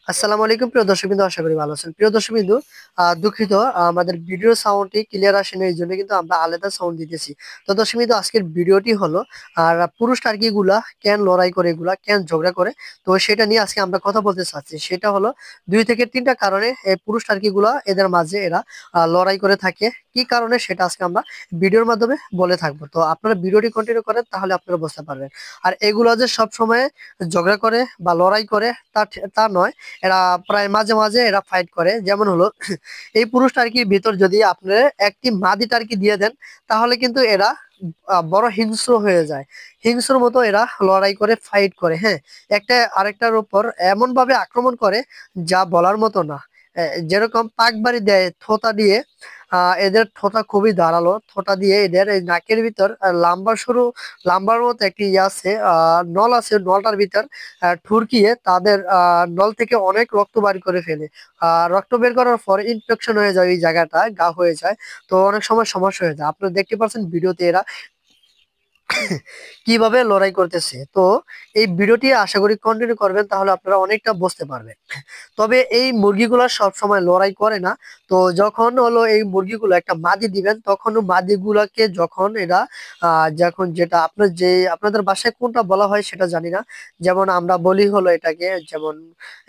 আসসালামু আলাইকুম প্রিয় দর্শকবৃন্দ, আশা করি ভালো আছেন। প্রিয় দর্শকবৃন্দ, দুঃখিত, আমাদের ভিডিও সাউন্ডটি ক্লিয়ার আসে না, এই জন্য কিন্তু আমরা আলাদা সাউন্ড দিতেছি। তো দর্শকবৃন্দ, আজকের ভিডিওটি হলো আর পুরুষ টার্কি গুলা কেন লড়াই করে, এগুলা কেন ঝগড়া করে, তো সেটা নিয়ে আজকে আমরা কথা বলতে চাচ্ছি। সেটা হলো 2 থেকে 3টা কারণে এই পুরুষ টার্কি গুলা এদের মাঝে এরা লড়াই করে থাকে। কি কারণে সেটা আজকে আমরা ভিডিওর মাধ্যমে বলে থাকবো। তো আপনারা ভিডিওটি কন্টিনিউ করেন, তাহলে আপনারা বুঝতে পারবেন। আর এগুলো যে সব সময় ঝগড়া করে বা লড়াই করে তা নয়, এরা প্রায় মাঝে মাঝে এরা ফাইট করে। যেমন হলো এই পুরুষ টার্কির ভিতর যদি আপনি একটি মাদি টার্কি দিয়ে দেন, তাহলে কিন্তু এরা বড় হিংস্র হয়ে যায়। হিংস্র মতো এরা লড়াই করে, ফাইট করে। হ্যাঁ, একটা আরেকটার উপর এমন ভাবে আক্রমণ করে যা বলার মতো না। যেরকম পাকবাড়ি দেয় থোতা দিয়ে। এদের থোতা খুবই ধারালো। থোতা দিয়ে এদের এই নাকের ভিতর লাম্বা সরু, লাম্বার মতো একটি ইয়ে আছে, নল আছে। নলটার ভিতর ঠুরকিয়ে তাদের নল থেকে অনেক রক্ত বের করে ফেলে। রক্ত বের করার পর ইনফেকশন হয়ে যায়, ওই জায়গাটা গা হয়ে যায়। তো অনেক সময় সমস্যা হয়ে যায়। আপনারা দেখতে পাচ্ছেন ভিডিওতে এরা কিভাবে লড়াই করতেছে। তো এই ভিডিওটি আশা করি কন্টিনিউ করবেন, তাহলে আপনারা অনেকটা বুঝতে পারবেন। তবে এই মুরগিগুলা সব সময় লড়াই করে না। তো যখন হলো এই মুরগিগুলো একটা মাদি দিবেন, তখন মাদিগুলাকে যখন এরা যখন যেটা আপনার যে আপনাদের বাসায় কোনটা বলা হয় সেটা জানি না। যেমন আমরা বলি হলো এটাকে, যেমন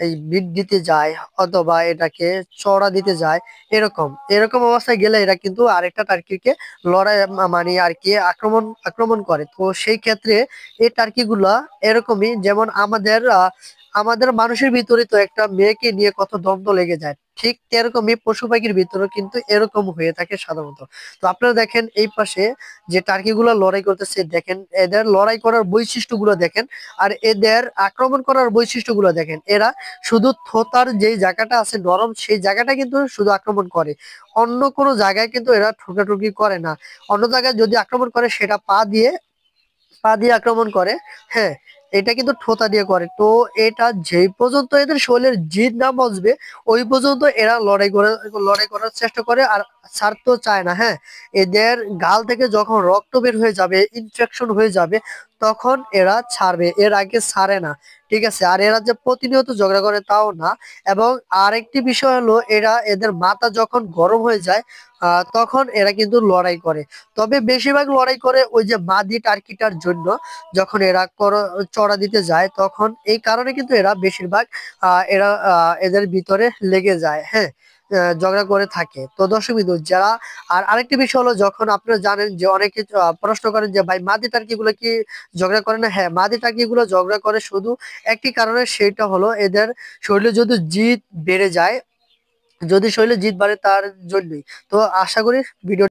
এই বিট দিতে যায় অথবা এটাকে চড়া দিতে যায়। এরকম এরকম অবস্থায় গেলে এরা কিন্তু আরেকটা টার্কিকে লড়াই মানে আর কি আক্রমণ আক্রমণ করে। তো সেই ক্ষেত্রে এই টার্কি গুলা এরকমই, যেমন আমাদের মানুষের ভিতরে তো একটা মেয়েকে নিয়ে কত দ্বন্দ্ব লেগে যায়, ঠিক এরকমই পশু পাখির ভিতরে কিন্তু এরকম হয়ে থাকে সাধারণত। তো আপনারা দেখেন এই পাশে যে টার্কি গুলা লড়াই করতেছে, দেখেন এদের লড়াই করার বৈশিষ্ট্য গুলো দেখেন। আর এদের আক্রমণ করার বৈশিষ্ট্য গুলো দেখেন। এরা শুধু থোতার যেই জায়গাটা আছে নরম, সেই জায়গাটা কিন্তু শুধু আক্রমণ করে। অন্য কোনো জায়গায় কিন্তু এরা ঠুকাঠুকি করে না। অন্য জায়গায় যদি আক্রমণ করে, সেটা পা দিয়ে আক্রমণ করে। হ্যাঁ, এটা কিন্তু ঠোঁতা দিয়ে করে। তো এটা যেই পর্যন্ত এদের শরীরের জিদ না বসবে, ওই পর্যন্ত এরা লড়াই করার চেষ্টা করে, আর ছাড়তেও চায় না। হ্যাঁ, এদের গাল থেকে যখন রক্ত বের হয়ে যাবে, ইনফেকশন হয়ে যাবে, তখন এরা ছাড়বে, এর আগে ছাড়ে না। ঠিক আছে, আর এরা যে প্রতিনিয়ত ঝগড়া করে তাও না। এবং আরেকটি বিষয় হলো, এদের মাথা যখন গরম হয়ে যায়, তখন এরা কিন্তু লড়াই করে। তবে বেশিরভাগ লড়াই করে ওই যে মাদি টার্কিটার জন্য। যখন এরা চড়া দিতে যায়, তখন এই কারণে কিন্তু এরা বেশিরভাগ এদের ভিতরে লেগে যায়। হ্যাঁ, ঝগড়া করে থাকে। তো দর্শক বিন্দু যারা, আর আরেকটি বিষয় হলো, যখন আপনারা জানেন যে অনেকে প্রশ্ন করেন যে ভাই মাদি টার্কি গুলো কি ঝগড়া করে না। হ্যাঁ, মাদি টার্কি গুলো ঝগড়া করে শুধু একটি কারণে, সেটা হলো এদের শরীরে যদি জিদ বেড়ে যায়। যদি শরীরে জিদ বাড়ে তার জন্যই। তো আশা করি ভিডিও